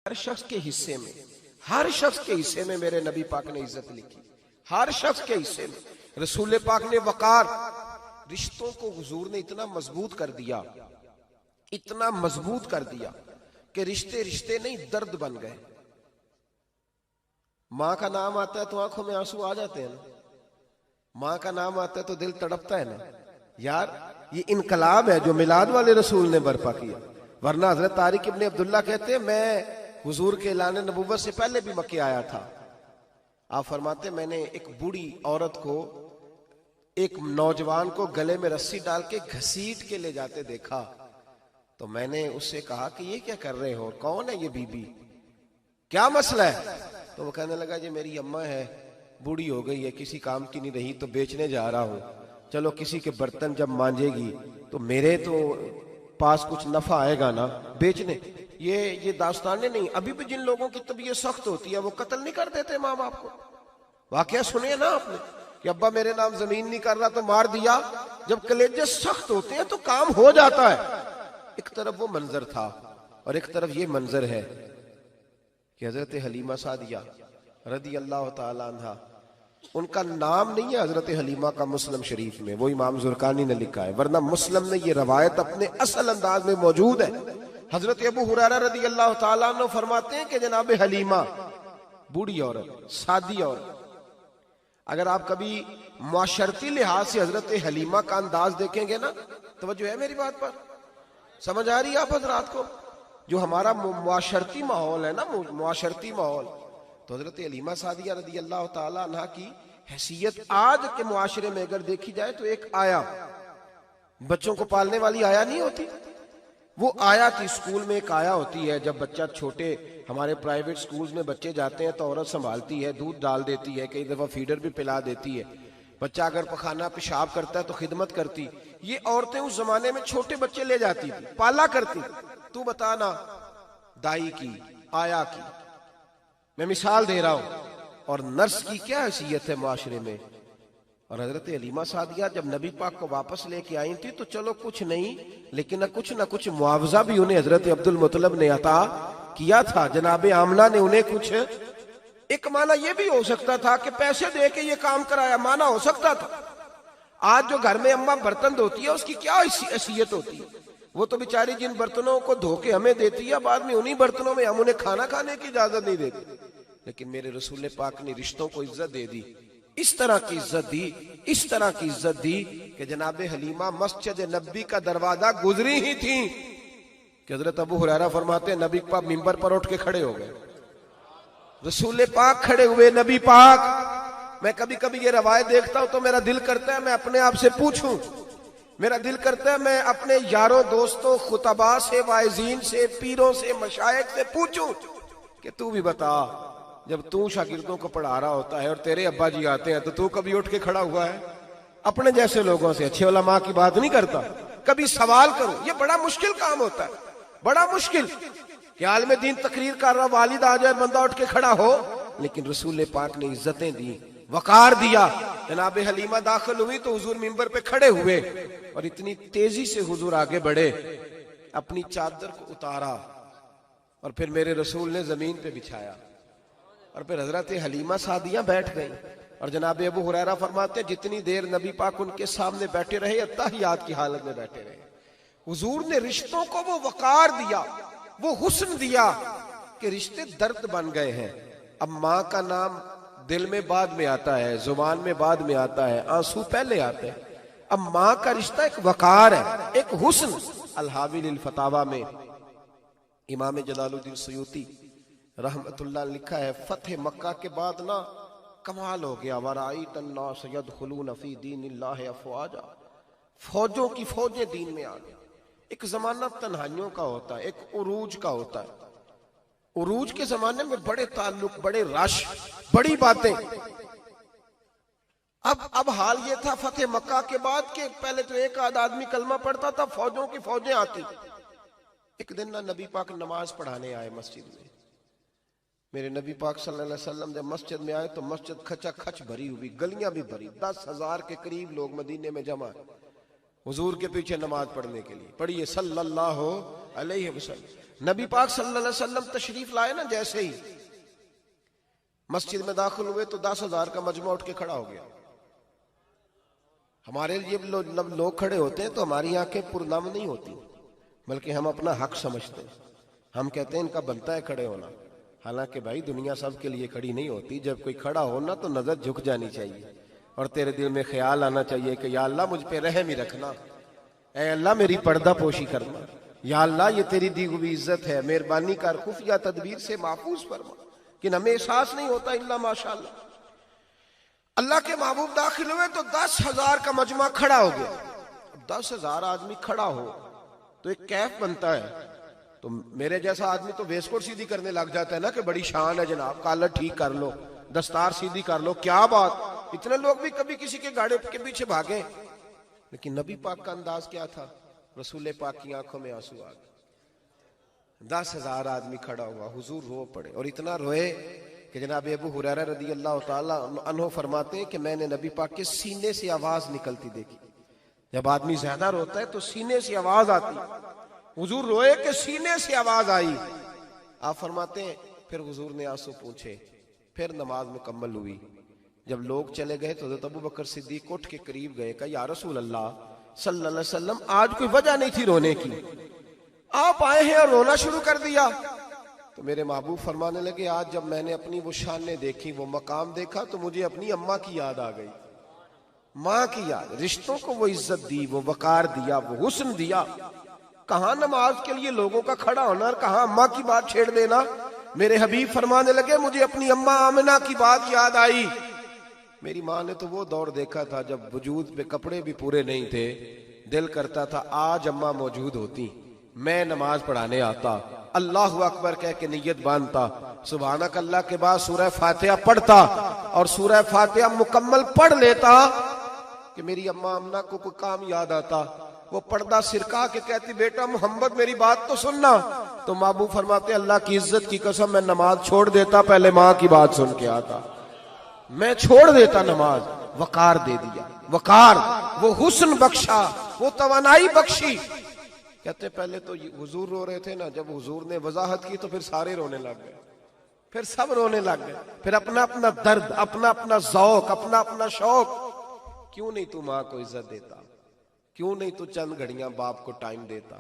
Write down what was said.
हर शख्स के हिस्से में, हर शख्स के हिस्से में मेरे नबी पाक ने इज्जत लिखी, हर शख्स के हिस्से में। रसूल पाक ने वकार, रिश्तों को हुजूर ने इतना मजबूत कर दिया, इतना मजबूत कर दिया कि रिश्ते रिश्ते नहीं दर्द बन गए। मां का नाम आता है तो आंखों में आंसू आ जाते हैं ना, मां का नाम आता है तो दिल तड़पता है ना यार। ये इनकलाब है जो मिलाद वाले रसूल ने बर्पा किया। वरना हजरत तारिक इब्ने अब्दुल्ला कहते हैं मैं हुजूर के ऐलान नबुव्वत से पहले भी मक्के आया था। आप फरमाते मैंने एक बूढ़ी औरत को, एक नौजवान को गले में रस्सी डाल के घसीट के ले जाते देखा, तो मैंने उससे कहा कि ये क्या कर रहे हो, कौन है ये बीबी, क्या मसला है? तो वो कहने लगा जी मेरी अम्मा है, बूढ़ी हो गई है, किसी काम की नहीं रही, तो बेचने जा रहा हूं। चलो किसी के बर्तन जब मांजेगी तो मेरे तो पास कुछ नफा आएगा ना बेचने। ये दास्तानें नहीं। अभी भी जिन लोगों की तबीयत सख्त होती है वो कत्ल नहीं कर देते माँ बाप को। वाकया सुनिए ना आपने कि अब्बा मेरे नाम जमीन नहीं कर रहा तो मार दिया। जब कलेजे सख्त होते हैं तो काम हो जाता है। एक तरफ वो मंजर था और एक तरफ ये मंजर है कि हजरत हलीमा सादिया रदी अल्लाह ताला अन्हा, उनका नाम नहीं है हजरत हलीमा का मुस्लिम शरीफ में, वो इमाम जुरकानी ने लिखा है, वरना मुस्लिम में ये रवायत अपने असल अंदाज में मौजूद है। हजरत अबू हुरैरा रदी अल्लाह ताला अन्हु फरमाते हैं कि जनाब हलीमा बूढ़ी औरत, सादी औरत। अगर आप कभी मुआशरती लिहाज से हजरत हलीमा का अंदाज देखेंगे ना, तवज्जो है मेरी बात पर, समझ आ रही है आप हजरात को? जो हमारा मुआशरती माहौल है ना, मुआशरती माहौल, तो हजरत हलीमा सादिया रदी अल्लाह ताला अन्हा की हैसियत आज के मुआशरे में अगर देखी जाए तो एक आया, बच्चों को पालने वाली आया नहीं होती, वो आया थी। स्कूल में एक आया होती है, जब बच्चा छोटे, हमारे प्राइवेट स्कूल्स में बच्चे जाते हैं तो औरत संभालती है, दूध डाल देती है, कई दफा फीडर भी पिला देती है। बच्चा अगर पखाना पेशाब करता है तो खिदमत करती। ये औरतें उस जमाने में छोटे बच्चे ले जाती थी, पाला करती। तू बताना दाई की, आया की, मैं मिसाल दे रहा हूं। और नर्स की क्या हैसियत है माशरे में। और हजरत हलीमा सादिया जब नबी पाक को वापस लेके आई थी तो चलो कुछ नहीं, लेकिन ना कुछ मुआवजा भी उन्हें हजरत अब्दुल मुत्तलिब ने अता किया था। जनाब आमना ने उन्हें कुछ, एक माना यह भी हो सकता था कि पैसे दे के ये काम कराया, माना हो सकता था। आज जो घर में अम्मा बर्तन धोती है उसकी क्या हैसियत होती है? वो तो बेचारी जिन बर्तनों को धो के हमें देती है, बाद में उन्हीं बर्तनों में हम उन्हें खाना खाने की इजाजत नहीं देते। लेकिन मेरे रसूल पाक ने रिश्तों को इज्जत दे दी, इस तरह की इज्जत दी, इस तरह की इज्जत दी कि जनाब हलीमा मस्जिद नबी का दरवाजा गुजरी ही थी कि हजरत अबू हुरैरा फरमाते हैं नबी पाक मिंबर पर उठ के खड़े हो गए। रसूल पाक खड़े हुए, नबी पाक। मैं कभी कभी ये रवायत देखता हूं तो मेरा दिल करता है मैं अपने आप से पूछूं, मेरा दिल करता है मैं अपने यारों दोस्तों खुतबा से, वाइजीन से, पीरों से, मशाइख से पूछूं कि तू भी बता, जब तू शागिर्दों को पढ़ा रहा होता है और तेरे अब्बा जी आते हैं तो तू कभी उठ के खड़ा हुआ है? अपने जैसे लोगों से, अच्छे उलमा की बात नहीं करता, कभी सवाल करो। ये बड़ा मुश्किल काम होता है, बड़ा मुश्किल कि आलिम दीन तकरीर कर रहा, वालिद आ जाए, बंदा उठ के खड़ा हो। लेकिन रसूल पाक ने इज्जतें दी, वकार दिया। जनाब हलीमा दाखिल हुई तो हुजूर मिंबर पे खड़े हुए और इतनी तेजी से हुजूर आगे बढ़े, अपनी चादर को उतारा और फिर मेरे रसूल ने जमीन पे बिछाया और फिर हजरत हलीमा सादिया बैठ गई। और जनाब अबू हुरैरा फरमाते जितनी देर नबी पाक उनके सामने बैठे रहे, अत्तहियात की हालत में बैठे रहे। हुजूर ने रिश्तों को वो वकार दिया, वो हुस्न दिया कि रिश्ते दर्द बन गए हैं। अब माँ का नाम दिल में बाद में आता है, जुबान में बाद में आता है, आंसू पहले आते हैं। अब माँ का रिश्ता एक वकार है, एक हुस्न। अल-हावी लिल फतावा में इमाम जलालुद्दीन सयूती रहमतुल्लाह लिखा है, फतेह मक्का के बाद ना कमाल हो गया, वराईत अन्नास यदखुलून फी दीनिल्लाहि अफवाजा, फौजों की फौजें दीन में आ गई। एक जमाना तन्हाइयों का होता है, एक उरूज का होता है। उरूज के जमाने में बड़े ताल्लुक, बड़े रश, बड़ी बातें। अब हाल ये था फतेह मक्का के बाद के पहले तो एक आध आदमी कलमा पढ़ता था, फौजों की फौजें आती। एक दिन ना नबी पाक नमाज पढ़ाने आए मस्जिद में। मेरे नबी पाक सल्लल्लाहु अलैहि वसल्लम जब मस्जिद में आए तो मस्जिद खचा खच भरी हुई, गलियां भी भरी, 10,000 के करीब लोग मदीने में जमा। हुजूर के पीछे नमाज पढ़ने के लिए। पढ़िए सल्लल्लाहु अलैहि वसल्लम। नबी पाक सल्लल्लाहु अलैहि वसल्लम तशरीफ लाए ना, जैसे ही मस्जिद में दाखिल हुए तो 10,000 का मजमा उठ के खड़ा हो गया। हमारे लिए लोग खड़े होते हैं तो हमारी आंखें पुरनम नहीं होती, बल्कि हम अपना हक समझते हैं। हम कहते हैं इनका बनता है खड़े होना। हालांकि भाई दुनिया सब के लिए खड़ी नहीं होती। जब कोई खड़ा हो ना तो नजर झुक जानी चाहिए और तेरे दिल में ख्याल आना चाहिए कि या अल्लाह मुझ पे रहम ही रखना, ऐ अल्लाह मेरी पर्दा पोशी करना, या अल्लाह ये तेरी दी हुई इज्जत है, मेहरबानी कर, खुफिया तदबीर से महफूज फरमा। कि हमें एहसास नहीं होता इल्ला माशाअल्लाह। अल्लाह के महबूब दाखिल हुए तो 10,000 का मजमा खड़ा हो गया। 10,000 आदमी खड़ा हो तो एक कैफ बनता है। तो मेरे जैसा आदमी तो वेस्टकोट सीधी करने लग जाता है ना कि बड़ी शान है जनाब, कॉलर ठीक कर लो, दस्तार सीधी कर लो, क्या बात। इतने लोग भी कभी किसी के गाड़े के पीछे भागे, लेकिन नबी पाक का अंदाज क्या था? रसूल पाक की आंखों में आंसू आ गए। 10,000 आदमी खड़ा हुआ, हुजूर रो पड़े और इतना रोए कि जनाब अबू हुरैरा रदी अल्लाह ताला अन्हु फरमाते हैं कि मैंने नबी पाक के सीने से आवाज निकलती देखी। जब आदमी ज्यादा रोता है तो सीने से आवाज आती। हुजूर रोए कि सीने से आवाज आई। आप फरमाते हैं फिर हुजूर ने आंसू पूछे, फिर नमाज मुकम्मल हुई। जब लोग चले गए तो हज़रत अबू बकर सिद्दीक उठ के करीब गए, कहा या रसूल अल्लाह सल्लल्लाहु अलैहि वसल्लम, आज कोई वजह नहीं थी रोने की, आप आए हैं और रोना शुरू कर दिया। तो मेरे महबूब फरमाने लगे, आज जब मैंने अपनी वो शानें देखी, वो मकाम देखा, तो मुझे अपनी अम्मा की याद आ गई। माँ की याद, रिश्तों को वो इज्जत दी, वो वकार दिया, वो हुस्न दिया। कहाँ नमाज के लिए लोगों का खड़ा होना और कहाँ अम्मा की बात छेड़ देना। मेरे हबीब फरमाने लगे, मुझे अपनी अम्मा आमिना की बात याद आई। मेरी माँ ने तो वो दौर देखा था जब वजूद पे कपड़े भी पूरे नहीं थे, दिल करता था आज अम्मा मौजूद होती, मैं नमाज पढ़ाने आता, अल्लाह अकबर कह के नियत बांधता, सुभानक अल्लाह के बाद सूरह फातिहा पढ़ता और सूरह फातिहा मुकम्मल पढ़ लेता कि मेरी अम्मा अम्ना को कोई काम याद आता। वो पर्दा सिरका के कहती, बेटा मोहम्मद मेरी बात तो सुनना। तो महबूब फरमाते, अल्लाह की इज्जत की कसम मैं नमाज छोड़ देता, पहले माँ की बात सुन के आता। मैं छोड़ देता नमाज। वकार दे दिया, वकार, वो हुस्न बख्शा, वो तवानाई बख्शी। कहते पहले तो हुजूर रो रहे थे ना, जब हुजूर ने वजाहत की तो फिर सारे रोने लग गए, फिर सब रोने लग गए। फिर अपना अपना दर्द, अपना अपना ज़ौक, अपना अपना शौक। क्यों नहीं तू माँ को इज्जत देता? क्यों नहीं तू चंद घड़ियां बाप को टाइम देता?